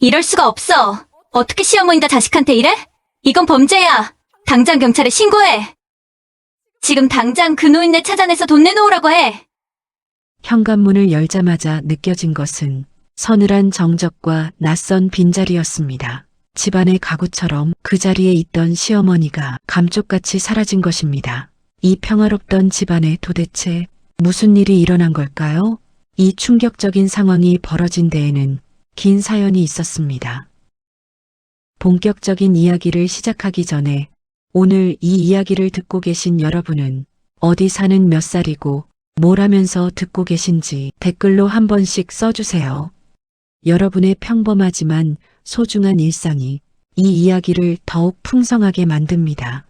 이럴 수가 없어. 어떻게 시어머니가 자식한테 이래? 이건 범죄야. 당장 경찰에 신고해. 지금 당장 그 노인네 찾아내서 돈 내놓으라고 해. 현관문을 열자마자 느껴진 것은 서늘한 정적과 낯선 빈자리였습니다. 집안의 가구처럼 그 자리에 있던 시어머니가 감쪽같이 사라진 것입니다. 이 평화롭던 집안에 도대체 무슨 일이 일어난 걸까요? 이 충격적인 상황이 벌어진 데에는 긴 사연이 있었습니다. 본격적인 이야기를 시작하기 전에 오늘 이 이야기를 듣고 계신 여러분은 어디 사는 몇 살이고 뭘 하면서 듣고 계신지 댓글로 한 번씩 써주세요. 여러분의 평범하지만 소중한 일상이 이 이야기를 더욱 풍성하게 만듭니다.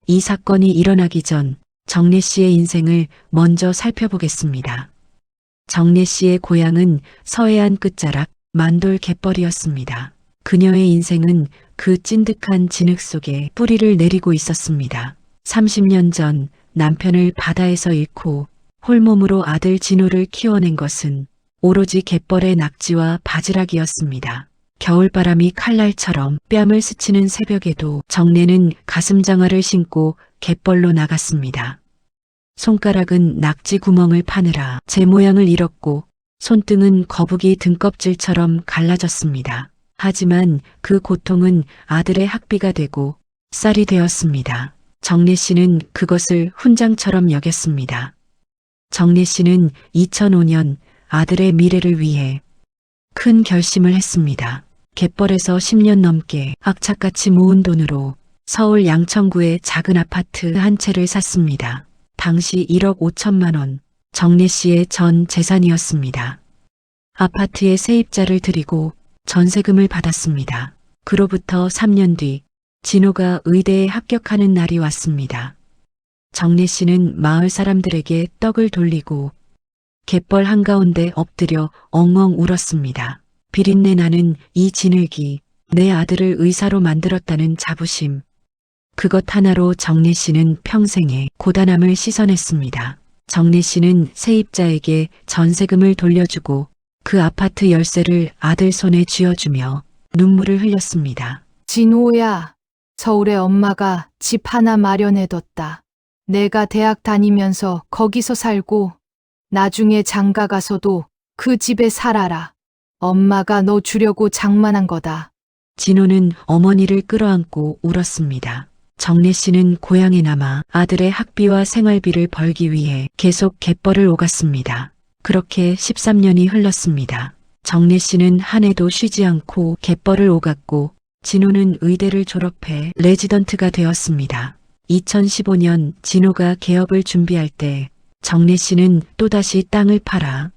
이 사건이 일어나기 전 정례 씨의 인생을 먼저 살펴보겠습니다. 정례 씨의 고향은 서해안 끝자락 만돌 갯벌이었습니다. 그녀의 인생은 그 찐득한 진흙 속에 뿌리를 내리고 있었습니다. 30년 전 남편을 바다에서 잃고 홀몸으로 아들 진호를 키워낸 것은 오로지 갯벌의 낙지와 바지락이었습니다. 겨울바람이 칼날처럼 뺨을 스치는 새벽에도 정례는 가슴장화를 신고 갯벌로 나갔습니다. 손가락은 낙지 구멍을 파느라 제 모양을 잃었고 손등은 거북이 등껍질처럼 갈라졌습니다. 하지만 그 고통은 아들의 학비가 되고 쌀이 되었습니다. 정례 씨는 그것을 훈장처럼 여겼습니다. 정례 씨는 2005년 아들의 미래를 위해 큰 결심을 했습니다. 갯벌에서 10년 넘게 악착같이 모은 돈으로 서울 양천구의 작은 아파트 한 채를 샀습니다. 당시 1억 5천만 원, 정례 씨의 전 재산이었습니다. 아파트에 세입자를 들이고 전세금을 받았습니다. 그로부터 3년 뒤 진호가 의대에 합격하는 날이 왔습니다. 정례 씨는 마을 사람들에게 떡을 돌리고 갯벌 한가운데 엎드려 엉엉 울었습니다. 비린내 나는 이 진흙이 내 아들을 의사로 만들었다는 자부심. 그것 하나로 정례 씨는 평생의 고단함을 씻어냈습니다. 정례 씨는 세입자에게 전세금을 돌려주고 그 아파트 열쇠를 아들 손에 쥐어주며 눈물을 흘렸습니다. 진호야, 서울에 엄마가 집 하나 마련해뒀다. 내가 대학 다니면서 거기서 살고 나중에 장가 가서도 그 집에 살아라. 엄마가 너 주려고 장만한 거다. 진호는 어머니를 끌어안고 울었습니다. 정례 씨는 고향에 남아 아들의 학비와 생활비를 벌기 위해 계속 갯벌을 오갔습니다. 그렇게 13년이 흘렀습니다. 정례 씨는 한 해도 쉬지 않고 갯벌을 오갔고 진호는 의대를 졸업해 레지던트가 되었습니다. 2015년 진호가 개업을 준비할 때 정례 씨는 또다시 땅을 팔아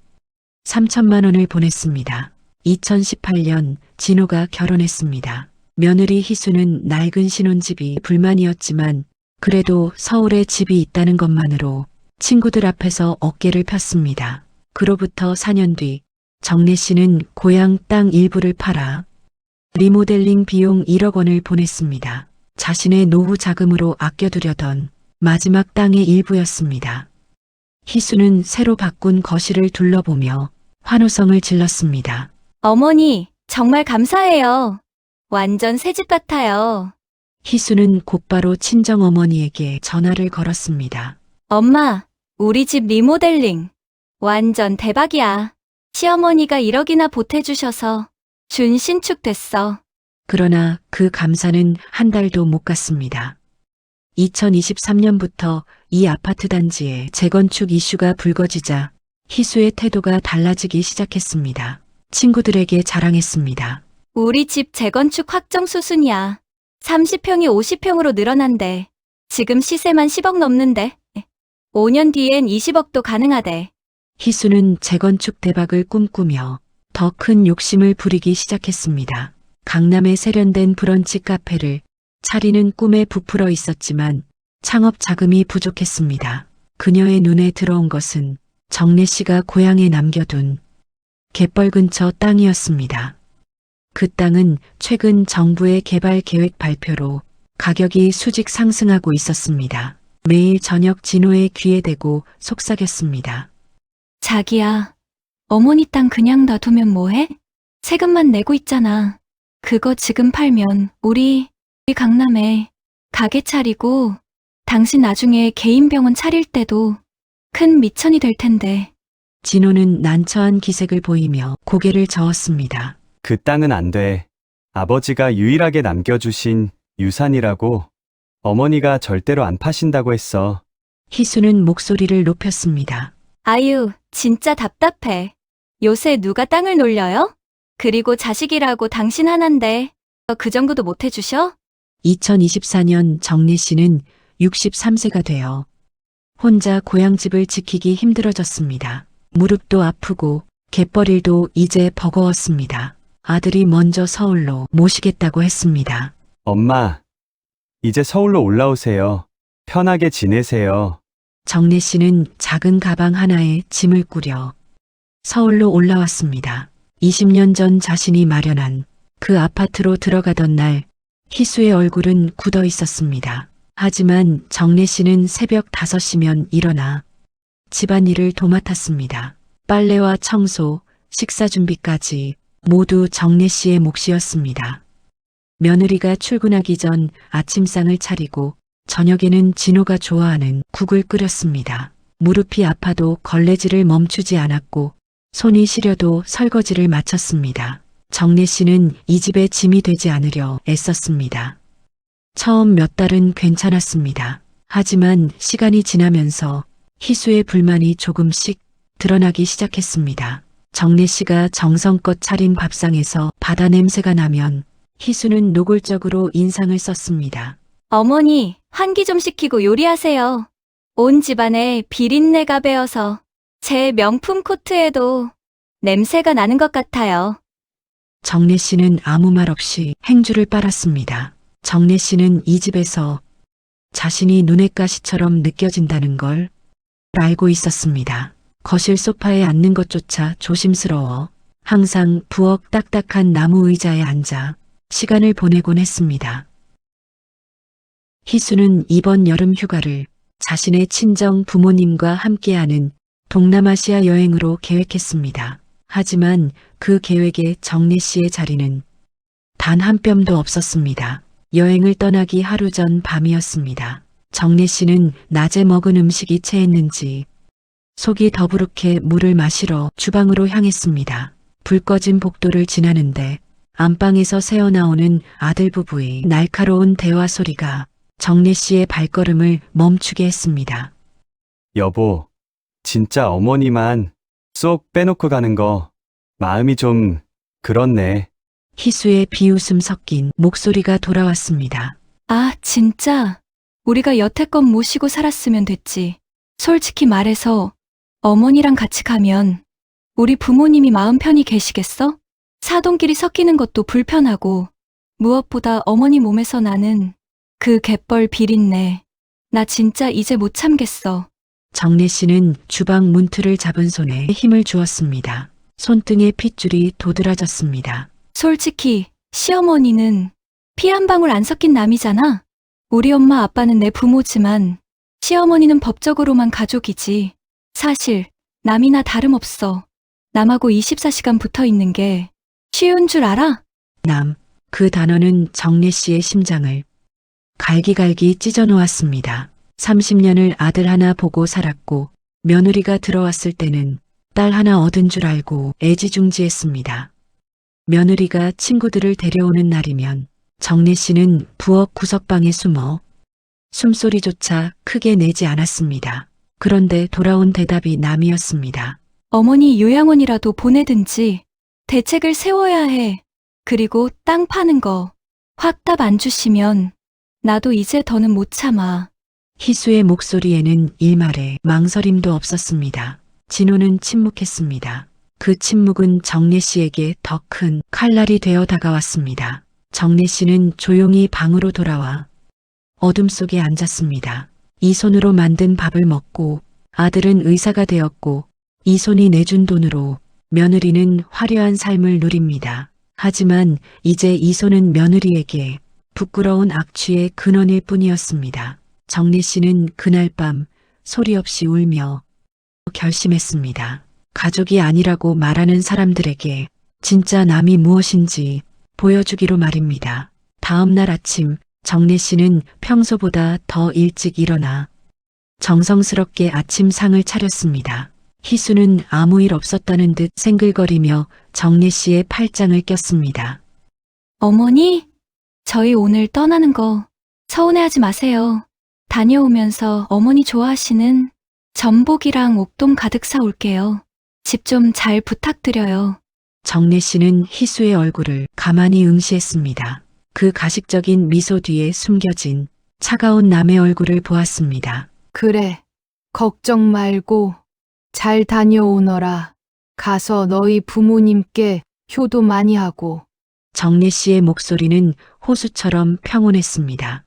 3천만 원을 보냈습니다. 2018년 진호가 결혼했습니다. 며느리 희수는 낡은 신혼집이 불만이었지만 그래도 서울에 집이 있다는 것만으로 친구들 앞에서 어깨를 폈습니다. 그로부터 4년 뒤 정례 씨는 고향 땅 일부를 팔아 리모델링 비용 1억 원을 보냈습니다. 자신의 노후 자금으로 아껴두려던 마지막 땅의 일부였습니다. 희수는 새로 바꾼 거실을 둘러보며 환호성을 질렀습니다. 어머니, 정말 감사해요. 완전 새집 같아요. 희수는 곧바로 친정어머니에게 전화를 걸었습니다. 엄마, 우리 집 리모델링. 완전 대박이야. 시어머니가 1억이나 보태주셔서 준 신축 됐어. 그러나 그 감사는 한 달도 못 갔습니다. 2023년부터 이 아파트 단지에 재건축 이슈가 불거지자 희수의 태도가 달라지기 시작했습니다. 친구들에게 자랑했습니다. 우리 집 재건축 확정 수순이야. 30평이 50평으로 늘어난대. 지금 시세만 10억 넘는데. 5년 뒤엔 20억도 가능하대. 희수는 재건축 대박을 꿈꾸며 더 큰 욕심을 부리기 시작했습니다. 강남에 세련된 브런치 카페를 차리는 꿈에 부풀어 있었지만 창업 자금이 부족했습니다. 그녀의 눈에 들어온 것은 정례 씨가 고향에 남겨둔 갯벌 근처 땅이었습니다. 그 땅은 최근 정부의 개발 계획 발표로 가격이 수직 상승하고 있었습니다. 매일 저녁 진호의 귀에 대고 속삭였습니다. 자기야, 어머니 땅 그냥 놔두면 뭐해? 세금만 내고 있잖아. 그거 지금 팔면 우리 강남에 가게 차리고 당신 나중에 개인 병원 차릴 때도 큰 미천이 될 텐데. 진호는 난처한 기색을 보이며 고개를 저었습니다. 그 땅은 안 돼. 아버지가 유일하게 남겨주신 유산이라고. 어머니가 절대로 안 파신다고 했어. 희수는 목소리를 높였습니다. 아유, 진짜 답답해. 요새 누가 땅을 놀려요? 그리고 자식이라고 당신 하나인데 그 정도도 못 해주셔? 2024년 정래 씨는 63세가 되어 혼자 고향집을 지키기 힘들어졌습니다. 무릎도 아프고 갯벌일도 이제 버거웠습니다. 아들이 먼저 서울로 모시겠다고 했습니다. 엄마, 이제 서울로 올라오세요. 편하게 지내세요. 정래 씨는 작은 가방 하나에 짐을 꾸려 서울로 올라왔습니다. 20년 전 자신이 마련한 그 아파트로 들어가던 날 희수의 얼굴은 굳어 있었습니다. 하지만 정래 씨는 새벽 5시면 일어나 집안일을 도맡았습니다. 빨래와 청소, 식사 준비까지 모두 정래 씨의 몫이었습니다. 며느리가 출근하기 전 아침상을 차리고 저녁에는 진호가 좋아하는 국을 끓였습니다. 무릎이 아파도 걸레질을 멈추지 않았고 손이 시려도 설거지를 마쳤습니다. 정래 씨는 이 집의 짐이 되지 않으려 애썼습니다. 처음 몇 달은 괜찮았습니다. 하지만 시간이 지나면서 희수의 불만이 조금씩 드러나기 시작했습니다. 정래 씨가 정성껏 차린 밥상에서 바다 냄새가 나면 희수는 노골적으로 인상을 썼습니다. 어머니, 환기 좀 시키고 요리하세요. 온 집안에 비린내가 배어서 제 명품 코트에도 냄새가 나는 것 같아요. 정래 씨는 아무 말 없이 행주를 빨았습니다. 정래 씨는 이 집에서 자신이 눈의 가시처럼 느껴진다는 걸 알고 있었습니다. 거실 소파에 앉는 것조차 조심스러워 항상 부엌 딱딱한 나무 의자에 앉아 시간을 보내곤 했습니다. 희수는 이번 여름 휴가를 자신의 친정 부모님과 함께하는 동남아시아 여행으로 계획했습니다. 하지만 그 계획에 정래 씨의 자리는 단 한 뼘도 없었습니다. 여행을 떠나기 하루 전 밤이었습니다. 정래 씨는 낮에 먹은 음식이 체했는지 속이 더부룩해 물을 마시러 주방으로 향했습니다. 불 꺼진 복도를 지나는데 안방에서 새어나오는 아들 부부의 날카로운 대화 소리가 정래 씨의 발걸음을 멈추게 했습니다. 여보, 진짜 어머니만 쏙 빼놓고 가는 거 마음이 좀 그렇네. 희수의 비웃음 섞인 목소리가 돌아왔습니다. 아, 진짜? 우리가 여태껏 모시고 살았으면 됐지. 솔직히 말해서 어머니랑 같이 가면 우리 부모님이 마음 편히 계시겠어? 사돈끼리 섞이는 것도 불편하고 무엇보다 어머니 몸에서 나는 그 갯벌 비린내. 나 진짜 이제 못 참겠어. 정래 씨는 주방 문틀을 잡은 손에 힘을 주었습니다. 손등에 핏줄이 도드라졌습니다. 솔직히 시어머니는 피 한 방울 안 섞인 남이잖아. 우리 엄마 아빠는 내 부모지만 시어머니는 법적으로만 가족이지. 사실 남이나 다름없어. 남하고 24시간 붙어 있는 게 쉬운 줄 알아? 남, 그 단어는 정래 씨의 심장을 갈기갈기 찢어 놓았습니다. 30년을 아들 하나 보고 살았고 며느리가 들어왔을 때는 딸 하나 얻은 줄 알고 애지중지했습니다. 며느리가 친구들을 데려오는 날이면 정래 씨는 부엌 구석방에 숨어 숨소리조차 크게 내지 않았습니다. 그런데 돌아온 대답이 남이었습니다. 어머니 요양원이라도 보내든지 대책을 세워야 해. 그리고 땅 파는 거 확 답 안 주시면 나도 이제 더는 못 참아. 희수의 목소리에는 일말의 망설임도 없었습니다. 진호는 침묵했습니다. 그 침묵은 정래 씨에게 더 큰 칼날이 되어 다가왔습니다. 정래 씨는 조용히 방으로 돌아와 어둠 속에 앉았습니다. 이 손으로 만든 밥을 먹고 아들은 의사가 되었고 이 손이 내준 돈으로 며느리는 화려한 삶을 누립니다. 하지만 이제 이 손은 며느리에게 부끄러운 악취의 근원일 뿐이었습니다. 정래 씨는 그날 밤 소리 없이 울며 결심했습니다. 가족이 아니라고 말하는 사람들에게 진짜 남이 무엇인지 보여주기로 말입니다. 다음 날 아침 정래 씨는 평소보다 더 일찍 일어나 정성스럽게 아침상을 차렸습니다. 희수는 아무 일 없었다는 듯 생글거리며 정래 씨의 팔짱을 꼈습니다. 어머니, 저희 오늘 떠나는 거 서운해하지 마세요. 다녀오면서 어머니 좋아하시는 전복이랑 옥돔 가득 사올게요. 집 좀 잘 부탁드려요. 정래 씨는 희수의 얼굴을 가만히 응시했습니다. 그 가식적인 미소 뒤에 숨겨진 차가운 남의 얼굴을 보았습니다. 그래, 걱정 말고 잘 다녀오너라. 가서 너희 부모님께 효도 많이 하고. 정래 씨의 목소리는 호수처럼 평온했습니다.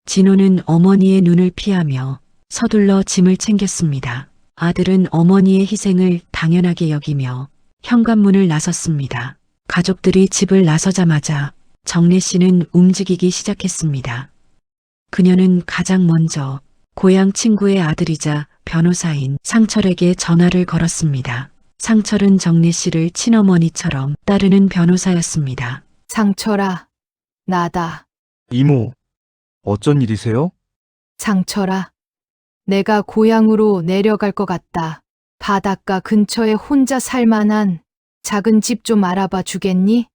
진호는 어머니의 눈을 피하며 서둘러 짐을 챙겼습니다. 아들은 어머니의 희생을 당연하게 여기며 현관문을 나섰습니다. 가족들이 집을 나서자마자 정래 씨는 움직이기 시작했습니다. 그녀는 가장 먼저 고향 친구의 아들이자 변호사인 상철에게 전화를 걸었습니다. 상철은 정래 씨를 친어머니처럼 따르는 변호사였습니다. 상철아, 나다. 이모, 어쩐 일이세요? 상철아, 내가 고향으로 내려갈 것 같다. 바닷가 근처에 혼자 살 만한 작은 집 좀 알아봐 주겠니?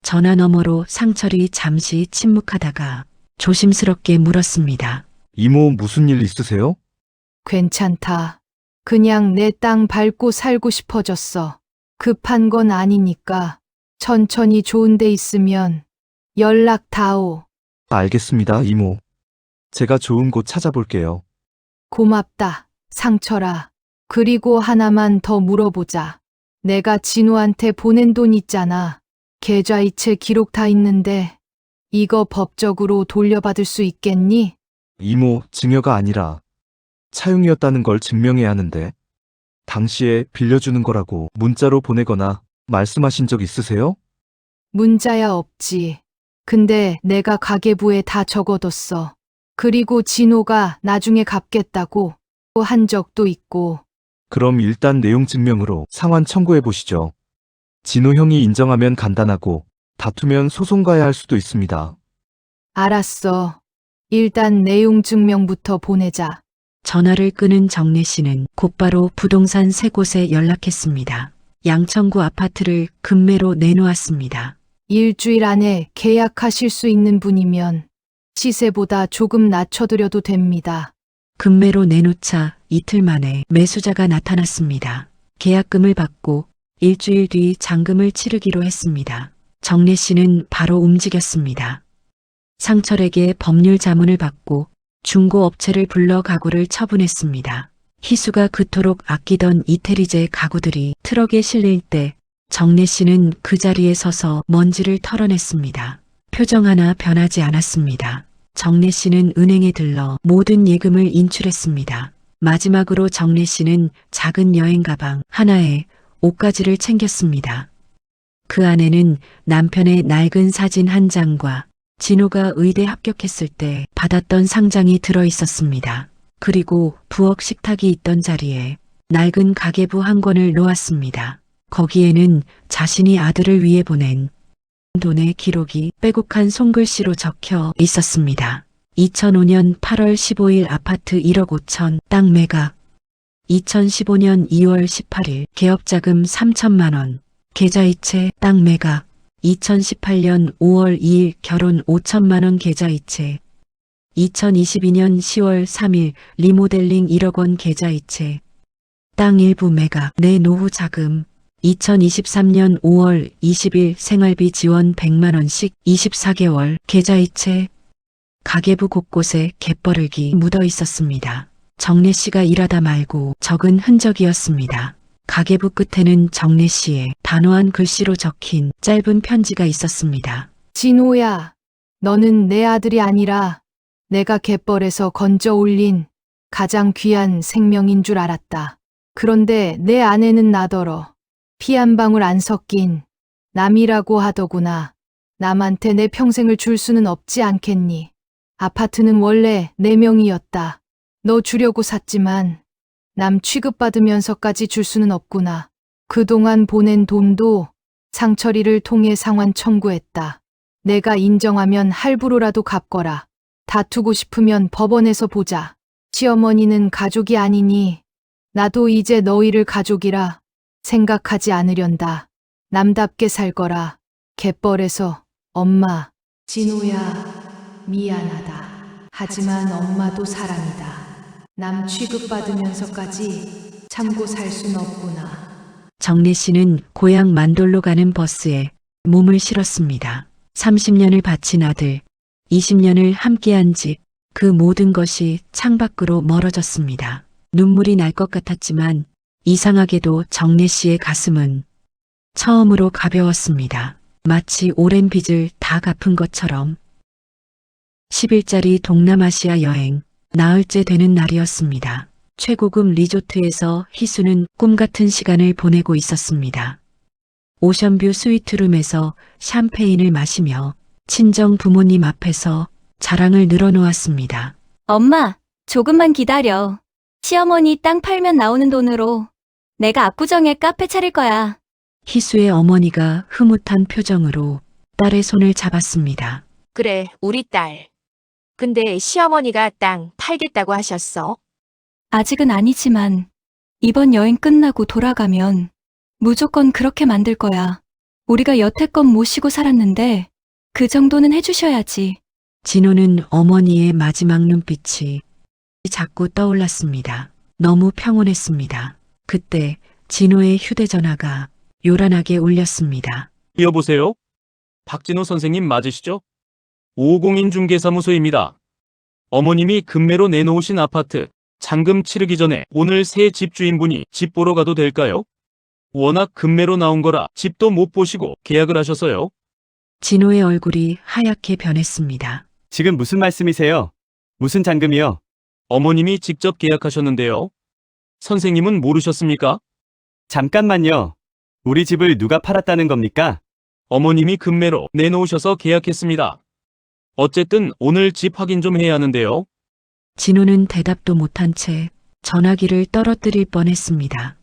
전화 너머로 상철이 잠시 침묵하다가 조심스럽게 물었습니다. 이모 무슨 일 있으세요? 괜찮다. 그냥 내 땅 밟고 살고 싶어졌어. 급한 건 아니니까 천천히 좋은 데 있으면 연락 다오. 알겠습니다, 이모. 제가 좋은 곳 찾아볼게요. 고맙다, 상철아. 그리고 하나만 더 물어보자. 내가 진호한테 보낸 돈 있잖아. 계좌이체 기록 다 있는데 이거 법적으로 돌려받을 수 있겠니? 이모, 증여가 아니라 차용이었다는 걸 증명해야 하는데 당시에 빌려주는 거라고 문자로 보내거나 말씀하신 적 있으세요? 문자야 없지. 근데 내가 가계부에 다 적어뒀어. 그리고 진호가 나중에 갚겠다고 한 적도 있고. 그럼 일단 내용 증명으로 상환 청구해 보시죠. 진호 형이 인정하면 간단하고 다투면 소송 가야 할 수도 있습니다. 알았어. 일단 내용 증명부터 보내자. 전화를 끊은 정래 씨는 곧바로 부동산 세 곳에 연락했습니다. 양천구 아파트를 금매로 내놓았습니다. 일주일 안에 계약하실 수 있는 분이면 시세보다 조금 낮춰드려도 됩니다. 금매로 내놓자 이틀 만에 매수자가 나타났습니다. 계약금을 받고 일주일 뒤 잔금을 치르기로 했습니다. 정래 씨는 바로 움직였습니다. 상철에게 법률 자문을 받고 중고업체를 불러 가구를 처분했습니다. 희수가 그토록 아끼던 이태리제 가구들이 트럭에 실릴 때 정래 씨는 그 자리에 서서 먼지를 털어냈습니다. 표정 하나 변하지 않았습니다. 정래 씨는 은행에 들러 모든 예금을 인출했습니다. 마지막으로 정래 씨는 작은 여행 가방 하나에 옷가지를 챙겼습니다. 그 안에는 남편의 낡은 사진 한 장과 진호가 의대 합격했을 때 받았던 상장이 들어 있었습니다. 그리고 부엌 식탁이 있던 자리에 낡은 가계부 한 권을 놓았습니다. 거기에는 자신이 아들을 위해 보낸 돈의 기록이 빼곡한 손글씨로 적혀 있었습니다. 2005년 8월 15일 아파트 1억 5천 땅 매각. 2015년 2월 18일 개업자금 3천만 원. 계좌이체 땅 매각. 2018년 5월 2일 결혼 5천만 원 계좌이체. 2022년 10월 3일 리모델링 1억 원 계좌이체. 땅 일부 매각. 내 노후 자금. 2023년 5월 20일 생활비 지원 100만 원씩 24개월 계좌이체. 가계부 곳곳에 갯벌흙이 묻어 있었습니다. 정래 씨가 일하다 말고 적은 흔적이었습니다. 가계부 끝에는 정래 씨의 단호한 글씨로 적힌 짧은 편지가 있었습니다. 진호야, 너는 내 아들이 아니라 내가 갯벌에서 건져 올린 가장 귀한 생명인 줄 알았다. 그런데 내 아내는 나더러 피 한 방울 안 섞인 남이라고 하더구나. 남한테 내 평생을 줄 수는 없지 않겠니? 아파트는 원래 내 명의였다. 너 주려고 샀지만 남 취급받으면서까지 줄 수는 없구나. 그동안 보낸 돈도 상철이를 통해 상환 청구했다. 내가 인정하면 할부로라도 갚거라. 다투고 싶으면 법원에서 보자. 시어머니는 가족이 아니니 나도 이제 너희를 가족이라 생각하지 않으련다. 남답게 살 거라. 갯벌에서 엄마, 진호야, 미안하다. 하지만 엄마도 사람이다. 남 취급받으면서까지 참고 살 순 없구나. 정래 씨는 고향 만돌로 가는 버스에 몸을 실었습니다. 30년을 바친 아들, 20년을 함께한 집, 그 모든 것이 창밖으로 멀어졌습니다. 눈물이 날 것 같았지만 이상하게도 정래 씨의 가슴은 처음으로 가벼웠습니다. 마치 오랜 빚을 다 갚은 것처럼. 10일짜리 동남아시아 여행, 나흘째 되는 날이었습니다. 최고급 리조트에서 희수는 꿈같은 시간을 보내고 있었습니다. 오션뷰 스위트룸에서 샴페인을 마시며 친정 부모님 앞에서 자랑을 늘어놓았습니다. 엄마, 조금만 기다려. 시어머니 땅 팔면 나오는 돈으로 내가 압구정에 카페 차릴 거야. 희수의 어머니가 흐뭇한 표정으로 딸의 손을 잡았습니다. 그래, 우리 딸. 근데 시어머니가 땅 팔겠다고 하셨어? 아직은 아니지만 이번 여행 끝나고 돌아가면 무조건 그렇게 만들 거야. 우리가 여태껏 모시고 살았는데 그 정도는 해주셔야지. 진호는 어머니의 마지막 눈빛이 자꾸 떠올랐습니다. 너무 평온했습니다. 그때 진호의 휴대전화가 요란하게 울렸습니다. 여보세요? 박진호 선생님 맞으시죠? 550인 중개사무소입니다. 어머님이 금매로 내놓으신 아파트 잔금 치르기 전에 오늘 새 집주인분이 집 보러 가도 될까요? 워낙 금매로 나온 거라 집도 못 보시고 계약을 하셔서요. 진호의 얼굴이 하얗게 변했습니다. 지금 무슨 말씀이세요? 무슨 잔금이요? 어머님이 직접 계약하셨는데요. 선생님은 모르셨습니까? 잠깐만요. 우리 집을 누가 팔았다는 겁니까? 어머님이 금매로 내놓으셔서 계약했습니다. 어쨌든 오늘 집 확인 좀 해야 하는데요. 진호는 대답도 못한 채 전화기를 떨어뜨릴 뻔했습니다.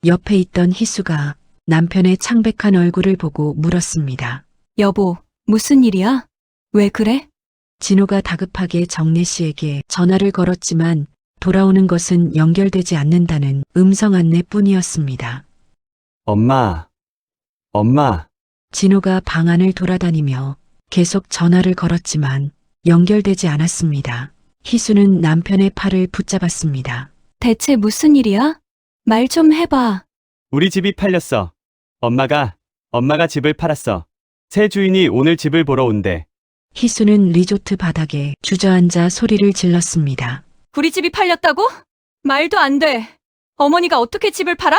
옆에 있던 희수가 남편의 창백한 얼굴을 보고 물었습니다. 여보, 무슨 일이야? 왜 그래? 진호가 다급하게 정래 씨에게 전화를 걸었지만 돌아오는 것은 연결되지 않는다는 음성 안내뿐이었습니다. 엄마. 진호가 방 안을 돌아다니며 계속 전화를 걸었지만 연결되지 않았습니다. 희수는 남편의 팔을 붙잡았습니다. 대체 무슨 일이야? 말 좀 해봐. 우리 집이 팔렸어. 엄마가 집을 팔았어. 새 주인이 오늘 집을 보러 온대. 희수는 리조트 바닥에 주저앉아 소리를 질렀습니다. 우리 집이 팔렸다고? 말도 안 돼. 어머니가 어떻게 집을 팔아?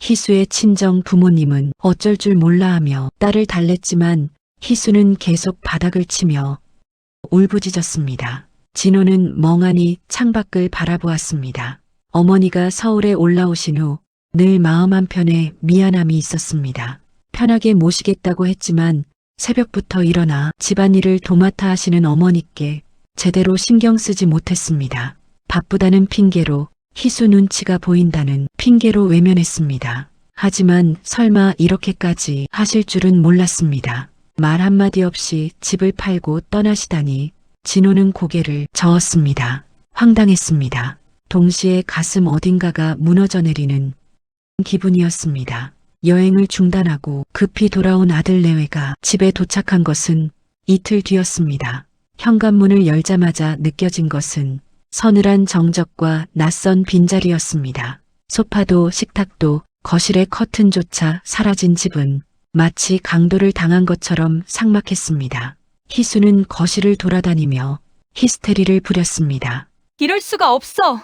희수의 친정 부모님은 어쩔 줄 몰라 하며 딸을 달랬지만 희수는 계속 바닥을 치며 울부짖었습니다. 진호는 멍하니 창밖을 바라보았습니다. 어머니가 서울에 올라오신 후 늘 마음 한편에 미안함이 있었습니다. 편하게 모시겠다고 했지만 새벽부터 일어나 집안일을 도맡아 하시는 어머니께 제대로 신경 쓰지 못했습니다. 바쁘다는 핑계로 희수 눈치가 보인다는 핑계로 외면했습니다. 하지만 설마 이렇게까지 하실 줄은 몰랐습니다. 말 한마디 없이 집을 팔고 떠나시다니 진호는 고개를 저었습니다. 황당했습니다. 동시에 가슴 어딘가가 무너져 내리는 기분이었습니다. 여행을 중단하고 급히 돌아온 아들 내외가 집에 도착한 것은 이틀 뒤였습니다. 현관문을 열자마자 느껴진 것은 서늘한 정적과 낯선 빈자리였습니다. 소파도 식탁도 거실의 커튼조차 사라진 집은 마치 강도를 당한 것처럼 삭막했습니다. 희수는 거실을 돌아다니며 히스테리를 부렸습니다. 이럴 수가 없어.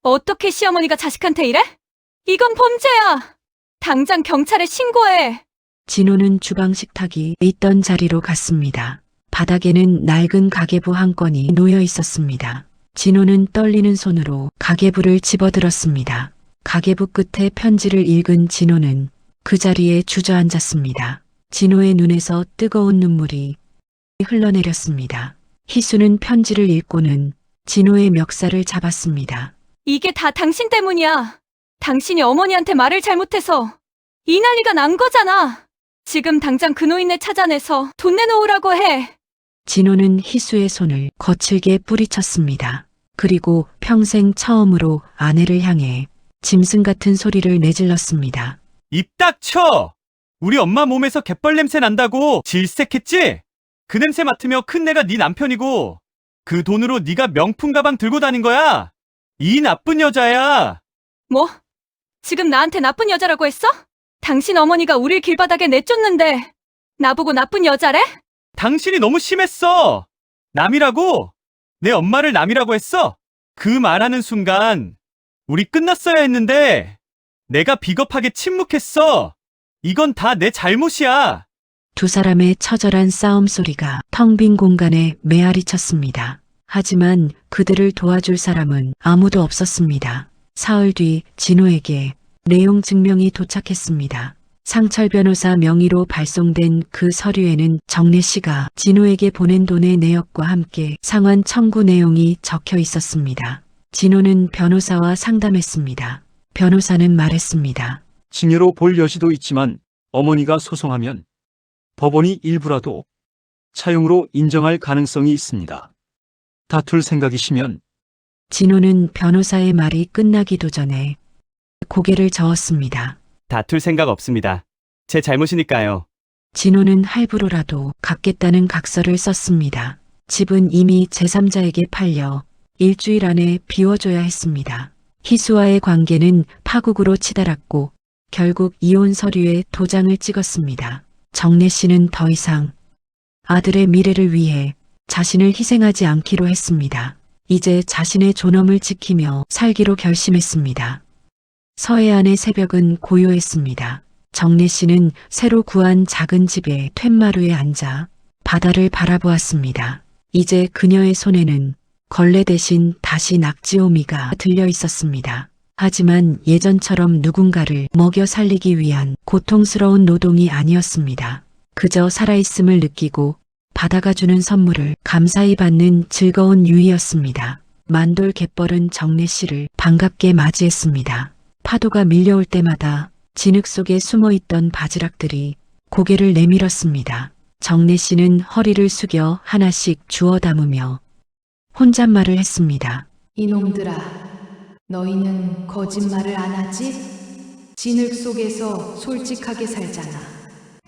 어떻게 시어머니가 자식한테 이래? 이건 범죄야. 당장 경찰에 신고해. 진호는 주방 식탁이 있던 자리로 갔습니다. 바닥에는 낡은 가계부 한 건이 놓여 있었습니다. 진호는 떨리는 손으로 가계부를 집어들었습니다. 가계부 끝에 편지를 읽은 진호는 그 자리에 주저앉았습니다. 진호의 눈에서 뜨거운 눈물이 흘러내렸습니다. 희수는 편지를 읽고는 진호의 멱살을 잡았습니다. 이게 다 당신 때문이야. 당신이 어머니한테 말을 잘못해서 이 난리가 난 거잖아. 지금 당장 그 노인네 찾아내서 돈 내놓으라고 해. 진호는 희수의 손을 거칠게 뿌리쳤습니다. 그리고 평생 처음으로 아내를 향해 짐승 같은 소리를 내질렀습니다. 입 닥쳐! 우리 엄마 몸에서 갯벌 냄새 난다고 질색했지? 그 냄새 맡으며 큰 내가 네 남편이고 그 돈으로 네가 명품 가방 들고 다닌 거야? 이 나쁜 여자야! 뭐? 지금 나한테 나쁜 여자라고 했어? 당신 어머니가 우릴 길바닥에 내쫓는데 나보고 나쁜 여자래? 당신이 너무 심했어! 남이라고? 내 엄마를 남이라고 했어? 그 말하는 순간 우리 끝났어야 했는데 내가 비겁하게 침묵했어. 이건 다 내 잘못이야. 두 사람의 처절한 싸움 소리가 텅 빈 공간에 메아리 쳤습니다. 하지만 그들을 도와줄 사람은 아무도 없었습니다. 사흘 뒤 진호에게 내용 증명이 도착했습니다. 상철 변호사 명의로 발송된 그 서류에는 정래 씨가 진호에게 보낸 돈의 내역과 함께 상환 청구 내용이 적혀 있었습니다. 진호는 변호사와 상담했습니다. 변호사는 말했습니다. 징여로 볼 여지도 있지만 어머니가 소송하면 법원이 일부라도 차용으로 인정할 가능성이 있습니다. 다툴 생각이시면 진호는 변호사의 말이 끝나기도 전에 고개를 저었습니다. 다툴 생각 없습니다. 제 잘못이니까요. 진호는 할부로라도 갚겠다는 각서를 썼습니다. 집은 이미 제3자에게 팔려 일주일 안에 비워줘야 했습니다. 희수와의 관계는 파국으로 치달았고 결국 이혼 서류에 도장을 찍었습니다. 정래 씨는 더 이상 아들의 미래를 위해 자신을 희생하지 않기로 했습니다. 이제 자신의 존엄을 지키며 살기로 결심했습니다. 서해안의 새벽은 고요했습니다. 정래 씨는 새로 구한 작은 집의 툇마루에 앉아 바다를 바라보았습니다. 이제 그녀의 손에는 걸레 대신 다시 낙지오미가 들려 있었습니다. 하지만 예전처럼 누군가를 먹여 살리기 위한 고통스러운 노동이 아니었습니다. 그저 살아있음을 느끼고 바다가 주는 선물을 감사히 받는 즐거운 유희였습니다. 만돌 갯벌은 정래 씨를 반갑게 맞이했습니다. 파도가 밀려올 때마다 진흙 속에 숨어있던 바지락들이 고개를 내밀었습니다. 정래 씨는 허리를 숙여 하나씩 주워 담으며 혼잣말을 했습니다. 이놈들아, 너희는 거짓말을 안 하지? 진흙 속에서 솔직하게 살잖아.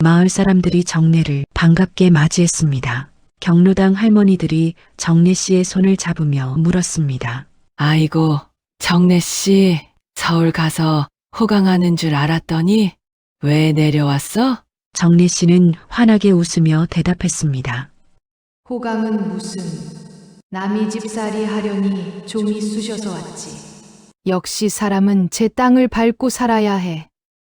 마을 사람들이 정래를 반갑게 맞이했습니다. 경로당 할머니들이 정래 씨의 손을 잡으며 물었습니다. 아이고, 정래 씨, 서울 가서 호강하는 줄 알았더니 왜 내려왔어? 정래 씨는 환하게 웃으며 대답했습니다. 호강은 무슨 남이 집살이 하려니 좀이 쑤셔서 왔지. 역시 사람은 제 땅을 밟고 살아야 해.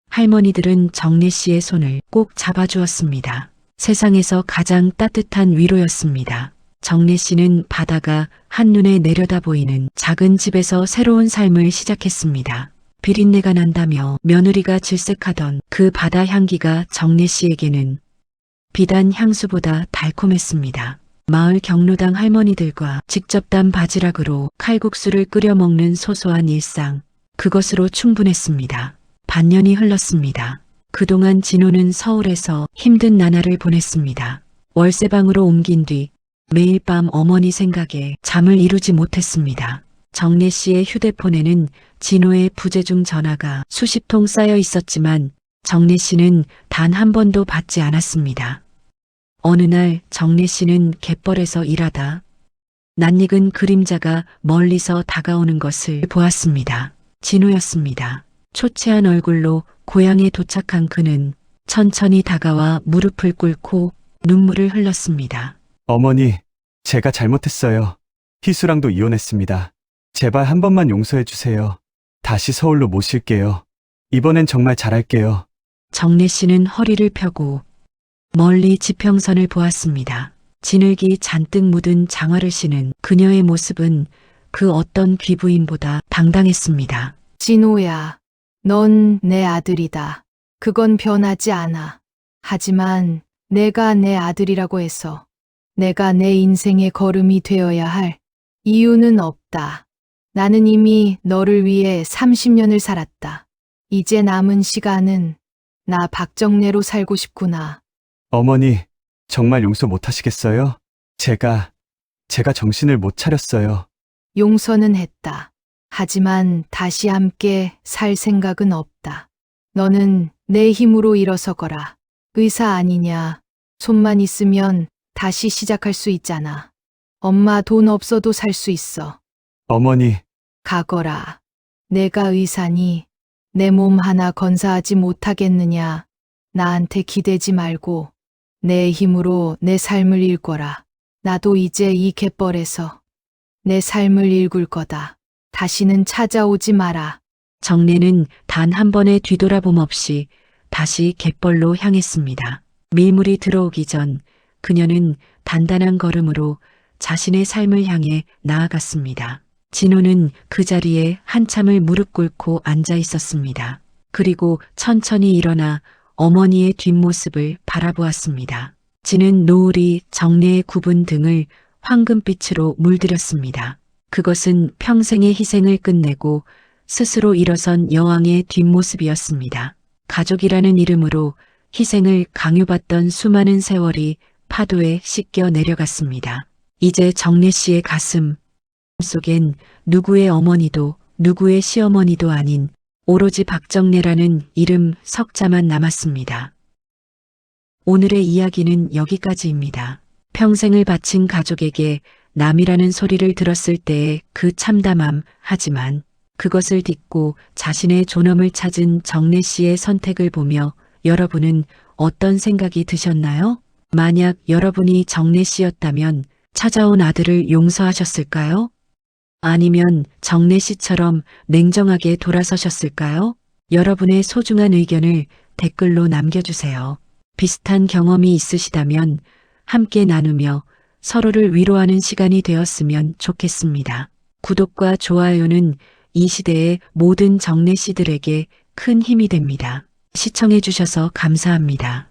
할머니들은 정래 씨의 손을 꼭 잡아주었습니다. 세상에서 가장 따뜻한 위로였습니다. 정래 씨는 바다가 한눈에 내려다 보이는 작은 집에서 새로운 삶을 시작했습니다. 비린내가 난다며 며느리가 질색하던 그 바다 향기가 정래 씨에게는 비단 향수보다 달콤했습니다. 마을 경로당 할머니들과 직접 딴 바지락으로 칼국수를 끓여 먹는 소소한 일상, 그것으로 충분했습니다. 반년이 흘렀습니다. 그동안 진호는 서울에서 힘든 나날을 보냈습니다. 월세방으로 옮긴 뒤 매일 밤 어머니 생각에 잠을 이루지 못했습니다. 정래 씨의 휴대폰에는 진호의 부재중 전화가 수십 통 쌓여 있었지만 정래 씨는 단 한 번도 받지 않았습니다. 어느 날 정래 씨는 갯벌에서 일하다 낯익은 그림자가 멀리서 다가오는 것을 보았습니다. 진호였습니다. 초췌한 얼굴로 고향에 도착한 그는 천천히 다가와 무릎을 꿇고 눈물을 흘렸습니다. 어머니, 제가 잘못했어요. 희수랑도 이혼했습니다. 제발 한 번만 용서해 주세요. 다시 서울로 모실게요. 이번엔 정말 잘할게요. 정래 씨는 허리를 펴고 멀리 지평선을 보았습니다. 진흙이 잔뜩 묻은 장화를 신은 그녀의 모습은 그 어떤 귀부인보다 당당했습니다. 진호야, 넌 내 아들이다. 그건 변하지 않아. 하지만 내가 내 아들이라고 해서 내가 내 인생의 걸음이 되어야 할 이유는 없다. 나는 이미 너를 위해 30년을 살았다. 이제 남은 시간은 나 박정래로 살고 싶구나. 어머니, 정말 용서 못 하시겠어요? 제가 정신을 못 차렸어요. 용서는 했다. 하지만 다시 함께 살 생각은 없다. 너는 내 힘으로 일어서거라. 의사 아니냐. 손만 있으면 다시 시작할 수 있잖아. 엄마 돈 없어도 살 수 있어. 어머니, 가거라. 내가 의사니 내 몸 하나 건사하지 못하겠느냐. 나한테 기대지 말고 내 힘으로 내 삶을 일거라. 나도 이제 이 갯벌에서 내 삶을 일굴 거다. 다시는 찾아오지 마라. 정래는 단 한 번의 뒤돌아봄 없이 다시 갯벌로 향했습니다. 밀물이 들어오기 전 그녀는 단단한 걸음으로 자신의 삶을 향해 나아갔습니다. 진호는 그 자리에 한참을 무릎 꿇고 앉아 있었습니다. 그리고 천천히 일어나 어머니의 뒷모습을 바라보았습니다. 진은 노을이 정래의 굽은 등을 황금빛으로 물들였습니다. 그것은 평생의 희생을 끝내고 스스로 일어선 여왕의 뒷모습이었습니다. 가족이라는 이름으로 희생을 강요받던 수많은 세월이 파도에 씻겨 내려갔습니다. 이제 정래 씨의 가슴 속엔 누구의 어머니도 누구의 시어머니도 아닌 오로지 박정래라는 이름 석자만 남았습니다. 오늘의 이야기는 여기까지입니다. 평생을 바친 가족에게 남이라는 소리를 들었을 때의 그 참담함, 하지만 그것을 딛고 자신의 존엄을 찾은 정래 씨의 선택을 보며 여러분은 어떤 생각이 드셨나요? 만약 여러분이 정래 씨였다면 찾아온 아들을 용서하셨을까요? 아니면 정래 씨처럼 냉정하게 돌아서셨을까요? 여러분의 소중한 의견을 댓글로 남겨주세요. 비슷한 경험이 있으시다면 함께 나누며 서로를 위로하는 시간이 되었으면 좋겠습니다. 구독과 좋아요는 이 시대의 모든 정래 씨들에게 큰 힘이 됩니다. 시청해주셔서 감사합니다.